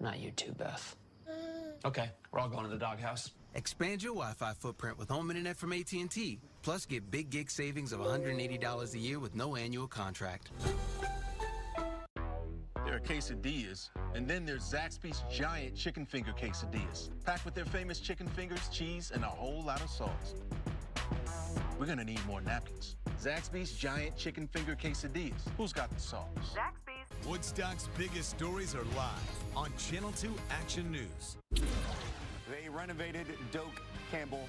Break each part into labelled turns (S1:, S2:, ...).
S1: Not you too, Beth. Okay, we're all going to the doghouse.
S2: Expand your Wi-Fi footprint with home internet from AT&T. Plus, get big gig savings of $180 a year with no annual contract.
S3: There are quesadillas, and then there's Zaxby's giant chicken finger quesadillas, packed with their famous chicken fingers, cheese, and a whole lot of sauce. We're gonna need more napkins. Zaxby's giant chicken finger quesadillas. Who's got the sauce?
S4: Zaxby's. Woodstock's biggest stories are live on Channel 2 Action News.
S5: They renovated Doak Campbell,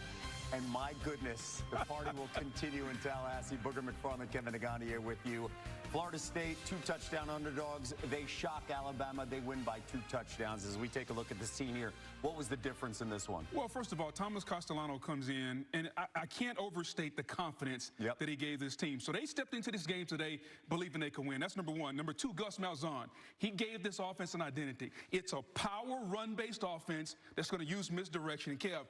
S5: and my goodness, the party will continue in Tallahassee. Booger McFarland, Kevin Nagani here with you. Florida State, 2-touchdown underdogs. They shock Alabama. They win by 2 touchdowns. As we take a look at the scene here, what was the difference in this one?
S6: Well, first of all, Thomas Castellano comes in, and I can't overstate the confidence that he gave this team. So they stepped into this game today believing they could win. That's number one. Number two, Gus Malzahn. He gave this offense an identity. It's a power run-based offense that's going to use misdirection. And Kev,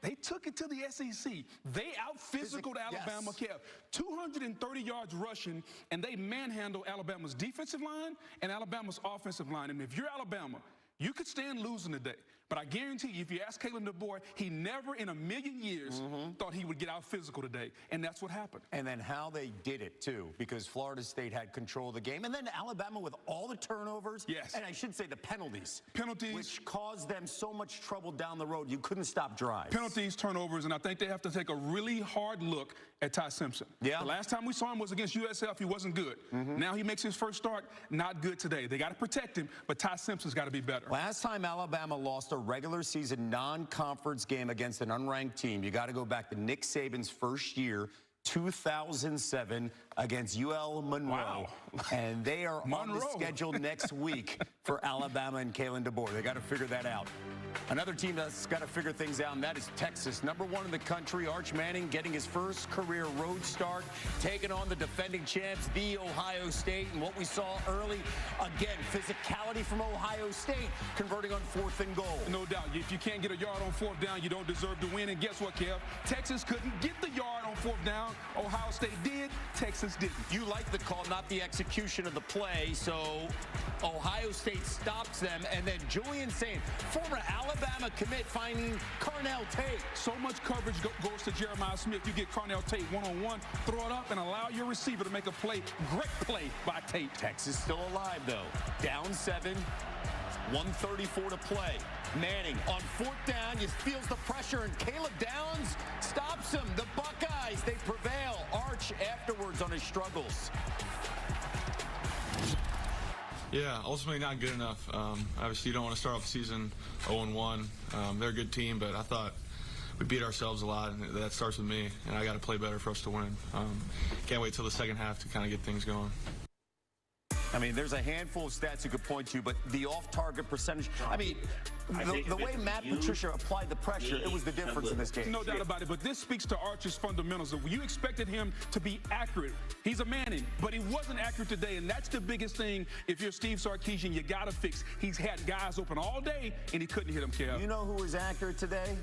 S6: they took it to the SEC. They out-physicaled Alabama, Kev. 230 yards rushing, and they manhandled Alabama's defensive line and Alabama's offensive line. And if you're Alabama, you could stand losing today. But I guarantee you, if you ask Kalen DeBoer, he never in a million years thought he would get out physical today. And that's what happened.
S5: And then how they did it, too, because Florida State had control of the game. And then Alabama with all the turnovers.
S6: Yes.
S5: And I should say the penalties.
S6: Penalties.
S5: Which caused them so much trouble down the road. You couldn't stop drives.
S6: Penalties, turnovers, and I think they have to take a really hard look at Ty Simpson.
S5: Yeah.
S6: The last time we saw him was against USF. He wasn't good. Now he makes his first start. Not good today. They got to protect him, but Ty Simpson's got to be better.
S5: Last time Alabama lost a regular season non-conference game against an unranked team, you got to go back to Nick Saban's first year, 2007, against UL Monroe.
S6: Wow.
S5: And they are on the schedule next week for Alabama and Kalen DeBoer. They got to figure that out. Another team that's got to figure things out, and that is Texas. #1 in the country, Arch Manning getting his first career road start, taking on the defending champs, the Ohio State. And what we saw early, again, physicality from Ohio State, converting on 4th and goal.
S6: No doubt. If you can't get a yard on 4th down, you don't deserve to win. And guess what, Kev? Texas couldn't get the yard on 4th down. Ohio State did. Texas didn't.
S5: You like the call, not the execution of the play. So Ohio State stops them. And then Julian Saint, former Alabama commit, finding Carnell Tate.
S6: So much coverage goes to Jeremiah Smith. You get Carnell Tate one-on-one, throw it up, and allow your receiver to make a play. Great play by Tate.
S5: Texas still alive, though. Down 7, 1:34 to play. Manning on 4th down, just feels the pressure, and Caleb Downs stops him. The Buckeyes, they prevail. Arch afterwards on his struggles.
S7: Yeah, ultimately not good enough. Obviously, you don't want to start off the season 0-1. They're a good team, but I thought we beat ourselves a lot, and that starts with me, and I got to play better for us to win. Can't wait till the second half to kind of get things going.
S5: I mean, there's a handful of stats you could point to, but the off-target percentage, I mean, the way Matt Patricia applied the pressure, it was the difference in this game.
S6: No doubt about it, but this speaks to Arch's fundamentals. You expected him to be accurate. He's a Manning, but he wasn't accurate today, and that's the biggest thing. If you're Steve Sarkisian, you got to fix. He's had guys open all day, and he couldn't hit them, Kev.
S5: You know who was accurate today?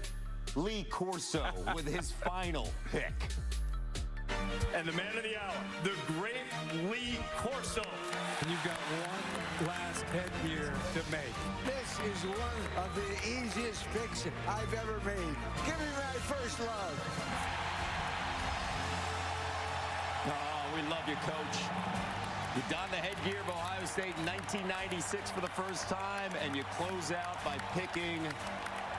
S5: Lee Corso with his final pick.
S8: And the man of the hour, the great Lee Corso.
S9: And you've got one last headgear to make.
S10: This is one of the easiest picks I've ever made. Give me my first love.
S5: Oh, we love you, Coach. You don the headgear of Ohio State in 1996 for the first time, and you close out by picking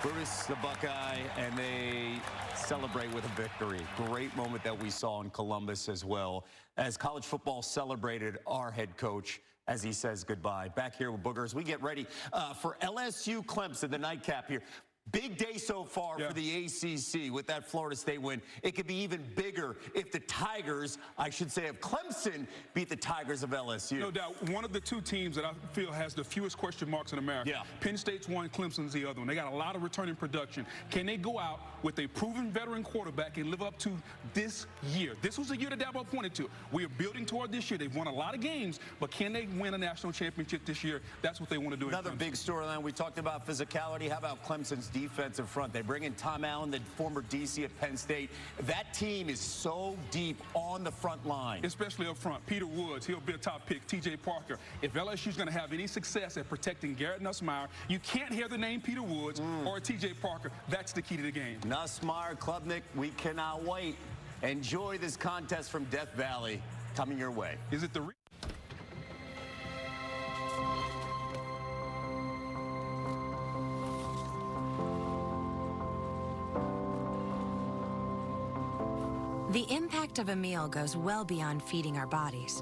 S5: Brutus the Buckeye, and they celebrate with a victory. Great moment that we saw in Columbus as well, as college football celebrated our head coach as he says goodbye. Back here with Boogers, we get ready for LSU Clemson, the nightcap here. Big day so far for the ACC with that Florida State win. It could be even bigger if the Tigers, I should say, of Clemson, beat the Tigers of LSU.
S6: No doubt. One of the two teams that I feel has the fewest question marks in America.
S5: Yeah.
S6: Penn State's one, Clemson's the other one. They got a lot of returning production. Can they go out with a proven veteran quarterback and live up to this year? This was the year that Dabo pointed to. We are building toward this year. They've won a lot of games, but can they win a national championship this year? That's what they want to do.
S5: Another big storyline. We talked about physicality. How about Clemson's defense? defensive front. They bring in Tom Allen, the former DC at Penn State. That team is so deep on the front line.
S6: Especially up front. Peter Woods, he'll be a top pick. T.J. Parker. If LSU's going to have any success at protecting Garrett Nussmeier, you can't hear the name Peter Woods or T.J. Parker. That's the key to the game.
S5: Nussmeier, Klubnik, we cannot wait. Enjoy this contest from Death Valley coming your way.
S6: Is it the
S11: The impact of a meal goes well beyond feeding our bodies.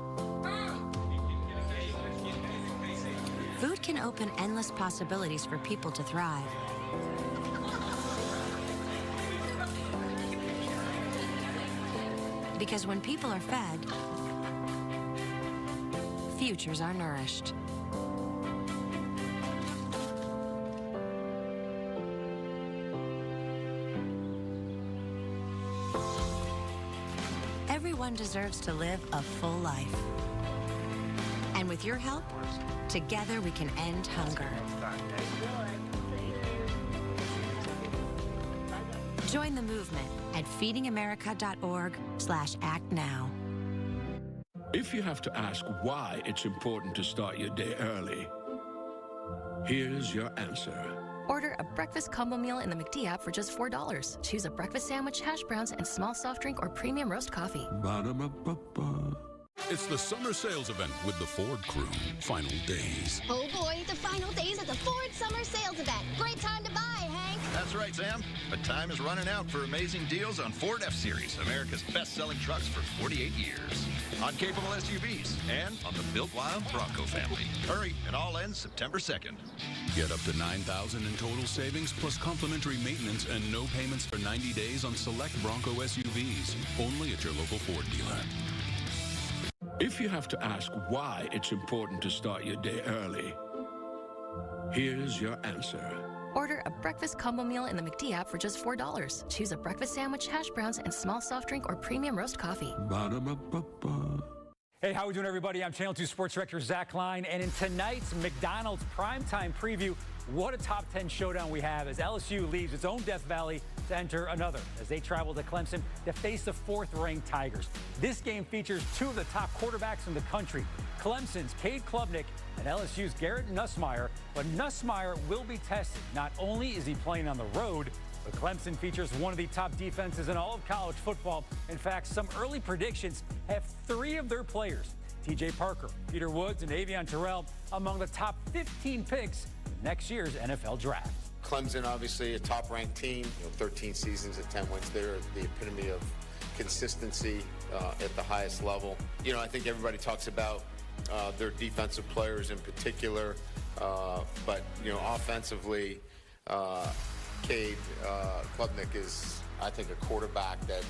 S11: Food can open endless possibilities for people to thrive. Because when people are fed, futures are nourished. Everyone deserves to live a full life. And with your help, together we can end hunger. Join the movement at feedingamerica.org/actnow.
S12: If you have to ask why it's important to start your day early, here's your answer.
S13: Order a breakfast combo meal in the McD app for just $4. Choose a breakfast sandwich, hash browns, and small soft drink or premium roast coffee.
S12: Ba-da-ba-ba-ba.
S14: It's the summer sales event with the Ford crew. Final days.
S15: Oh boy, the final days at the Ford Summer Sales Event. Great time to buy, Hank.
S16: That's right, Sam. But time is running out for amazing deals on Ford F-Series, America's best-selling trucks for 48 years. On capable SUVs and on the built wild Bronco family. Hurry, it all ends September 2nd.
S14: Get up to $9,000 in total savings plus complimentary maintenance and no payments for 90 days on select Bronco SUVs. Only at your local Ford dealer.
S12: If you have to ask why it's important to start your day early, here's your answer.
S13: Order a breakfast combo meal in the McD app for just $4. Choose a breakfast sandwich, hash browns, and small soft drink or premium roast coffee.
S12: Ba-da-ba-ba-ba.
S9: Hey, how are we doing, everybody? I'm Channel 2 Sports Director Zach Klein, and in tonight's McDonald's primetime preview, what a top 10 showdown we have as LSU leaves its own Death Valley to enter another as they travel to Clemson to face the 4th-ranked Tigers. This game features 2 of the top quarterbacks in the country, Clemson's Cade Klubnik and LSU's Garrett Nussmeier. But Nussmeier will be tested. Not only is he playing on the road, but Clemson features one of the top defenses in all of college football. In fact, some early predictions have 3 of their players, T.J. Parker, Peter Woods, and Avion Terrell, among the top 15 picks in next year's NFL Draft.
S17: Clemson, obviously a top-ranked team, 13 seasons at 10 wins. They're the epitome of consistency at the highest level. I think everybody talks about their defensive players in particular, but offensively, Cade Klubnik is, I think, a quarterback that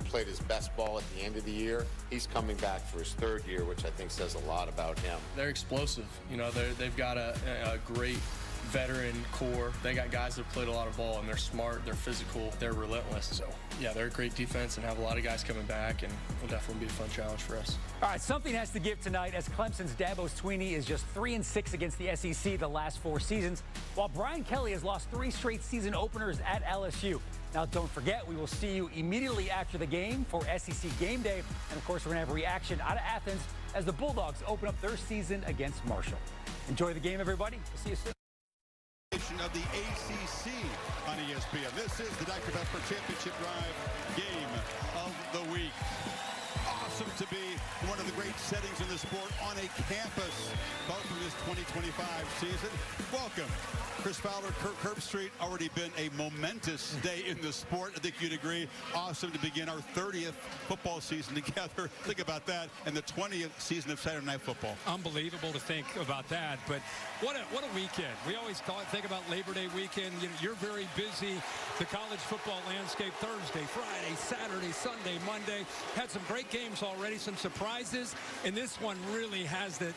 S17: played his best ball at the end of the year. He's coming back for his 3rd year, which I think says a lot about him.
S18: They're explosive. They've got a great veteran core. They got guys that played a lot of ball, and they're smart, they're physical, they're relentless. So, yeah, they're a great defense and have a lot of guys coming back, and it'll definitely be a fun challenge for us.
S9: All right, something has to give tonight as Clemson's Dabo Swinney is just 3-6 against the SEC the last 4 seasons, while Brian Kelly has lost 3 straight season openers at LSU. Now, don't forget, we will see you immediately after the game for SEC Game Day. And, of course, we're going to have a reaction out of Athens as the Bulldogs open up their season against Marshall. Enjoy the game, everybody. We'll see you soon.
S19: Of the ACC on ESPN. This is the Dr. Pepper Championship Drive game of the week. Awesome to be one of the great settings in the sport on a campus, both in this 2025 season. Welcome. Chris Fowler, Kirk Herbstreit, already been a momentous day in the sport. I think you'd agree. Awesome to begin our 30th football season together. Think about that. And the 20th season of Saturday Night Football.
S20: Unbelievable to think about that. But what a weekend. We always think about Labor Day weekend. You're very busy. The college football landscape Thursday, Friday, Saturday, Sunday, Monday. Had some great games already. already some surprises, and this one really has the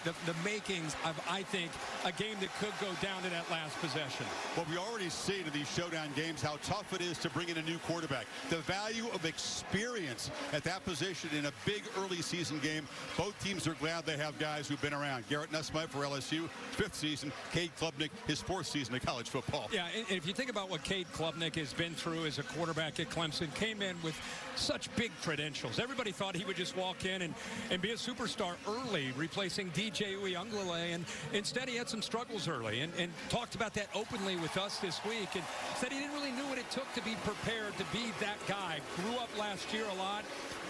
S20: makings of, I think, a game that could go down to that last possession.
S19: Well, we already see in these showdown games how tough it is to bring in a new quarterback. The value of experience at that position in a big early season game. Both teams are glad they have guys who've been around. Garrett Nussmeier for LSU, 5th season. Cade Klubnik, his 4th season of college football.
S20: Yeah, and if you think about what Cade Klubnik has been through as a quarterback at Clemson, came in with such big credentials. Everybody thought he would just walk in and be a superstar early, replacing DJ Uiagalelei, and instead he had some struggles early and talked about that openly with us this week and said he didn't really know what it took to be prepared to be that guy. Grew up last year a lot.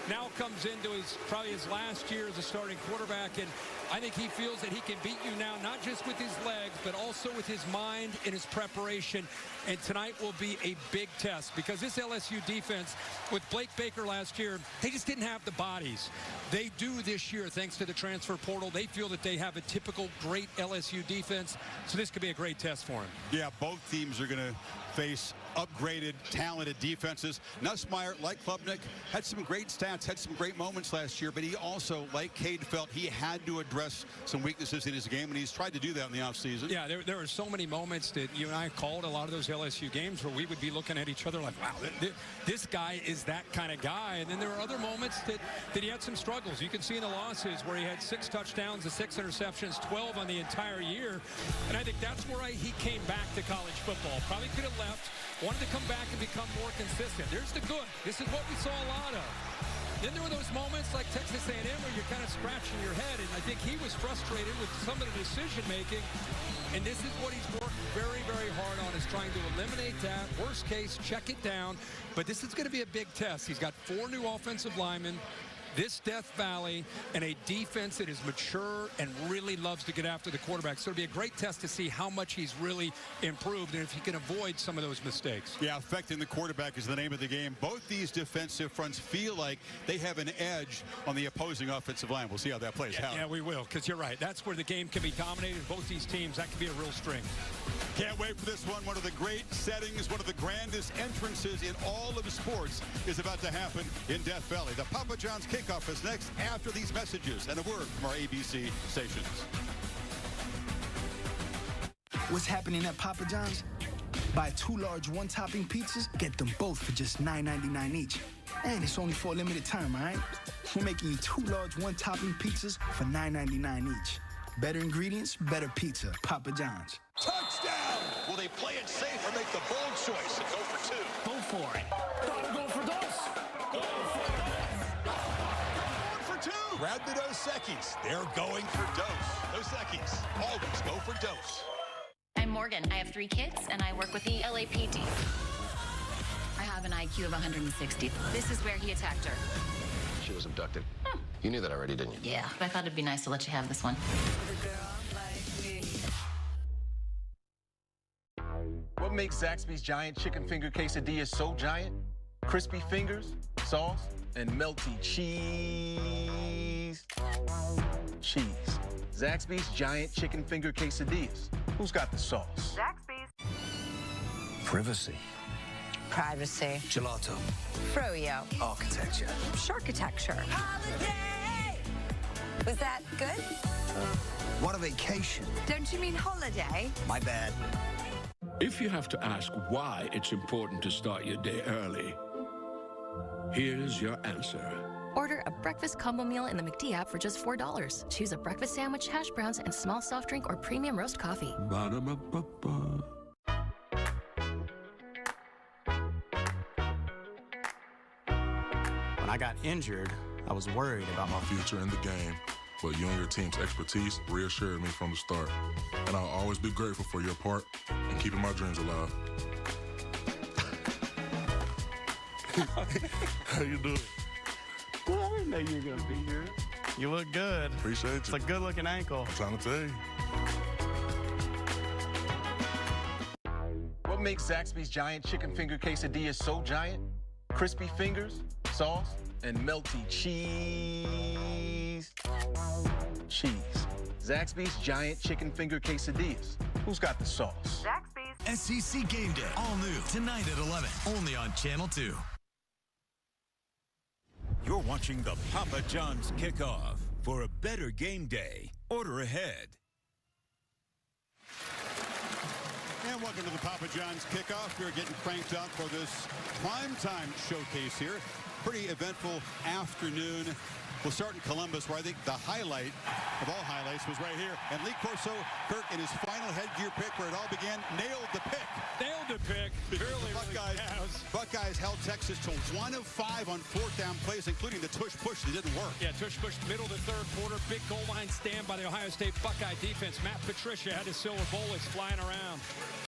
S20: Now comes into probably his last year as a starting quarterback, and I think he feels that he can beat you now, not just with his legs, but also with his mind and his preparation. And tonight will be a big test because this LSU defense, with Blake Baker last year, they just didn't have the bodies. They do this year thanks to the transfer portal. They feel that they have a typical great LSU defense, so this could be a great test for him.
S19: Yeah, both teams are going to face upgraded, talented defenses. Nussmeier, like Klubnik, had some great stats, had some great moments last year, but he also, like Cade, felt he had to address some weaknesses in his game, and he's tried to do that in the offseason.
S20: Yeah, there are so many moments that you and I called a lot of those LSU games where we would be looking at each other like, wow, this guy is that kind of guy. And then there are other moments that he had some struggles. You can see in the losses where he had 6 touchdowns and 6 interceptions, 12 on the entire year. And I think that's where he came back to college football. Probably could have left, wanted to come back and become more consistent. There's the good. This is what we saw a lot of. Then there were those moments like Texas A&M where you're kind of scratching your head, and I think he was frustrated with some of the decision-making, and this is what he's worked very, very hard on, is trying to eliminate that. Worst case, check it down, but this is going to be a big test. He's got 4 new offensive linemen, this Death Valley, and a defense that is mature and really loves to get after the quarterback. So it'll be a great test to see how much he's really improved and if he can avoid some of those mistakes.
S19: Yeah, affecting the quarterback is the name of the game. Both these defensive fronts feel like they have an edge on the opposing offensive line. We'll see how that plays out.
S20: Yeah, we will, because you're right. That's where the game can be dominated. Both these teams, that could be a real strength.
S19: Can't wait for this one. One of the great settings, one of the grandest entrances in all of sports is about to happen in Death Valley. The Papa John's kickoff is next after these messages and a word from our ABC stations.
S21: What's happening at Papa John's? Buy 2 large one-topping pizzas, get them both for just $9.99 each. And it's only for a limited time, all right? We're making you 2 large one-topping pizzas for $9.99 each. Better ingredients, better pizza. Papa John's.
S16: Touchdown! Will they play it safe or make the bold choice and go for 2?
S1: Go for it. Gotta go for those. Go for
S16: Going for 2. Grab the Dos Equis. They're going for Dos. Dos Equis. Always go for Dos.
S22: I'm Morgan. I have 3 kids, and I work with the LAPD. I have an IQ of 160. This is where he attacked her.
S23: She was abducted. You knew that already, didn't you?
S22: Yeah, but I thought it'd be nice to let you have this one.
S3: What makes Zaxby's Giant Chicken Finger Quesadilla so giant? Crispy fingers, sauce, and melty cheese. Cheese. Zaxby's Giant Chicken Finger Quesadillas. Who's got the sauce?
S24: Zaxby's.
S25: Privacy.
S26: Privacy.
S25: Gelato.
S26: Froyo.
S25: Architecture.
S26: Sharkitecture. Holiday! Was that good?
S25: What a vacation.
S26: Don't you mean holiday?
S25: My bad.
S12: If you have to ask why it's important to start your day early, here's your answer.
S13: Order a breakfast combo meal in the McD app for just $4. Choose a breakfast sandwich, hash browns, and small soft drink or premium roast coffee.
S12: Ba-da-ba-ba-ba.
S27: When I got injured, I was worried about my future in the game.
S28: But you and your team's expertise reassured me from the start. And I'll always be grateful for your part in keeping my dreams alive. How you doing?
S27: Well, I didn't know you were going to be here. You look good.
S28: Appreciate you.
S27: It's a good-looking ankle.
S28: I'm trying to tell you.
S3: What makes Zaxby's Giant Chicken Finger Quesadilla so giant? Crispy fingers, sauce, and melty cheese. Cheese. Zaxby's Giant Chicken Finger Quesadillas. Who's got the sauce?
S24: Zaxby's. SEC Game Day. All new tonight at 11. Only on Channel 2.
S2: You're watching the Papa John's Kickoff. For a better game day, order ahead.
S19: And welcome to the Papa John's Kickoff. We're getting cranked up for this primetime showcase here. Pretty eventful afternoon. We'll start in Columbus, where I think the highlight of all highlights was right here. And Lee Corso, Kirk, in his final headgear pick, where it all began, nailed the pick.
S20: Nailed the pick.
S19: Buckeyes held Texas to 1 of 5 on 4th down plays, including the tush-push that didn't work.
S20: Yeah, tush-push middle to third quarter. Big goal line stand by the Ohio State Buckeye defense. Matt Patricia had his silver bullets flying around.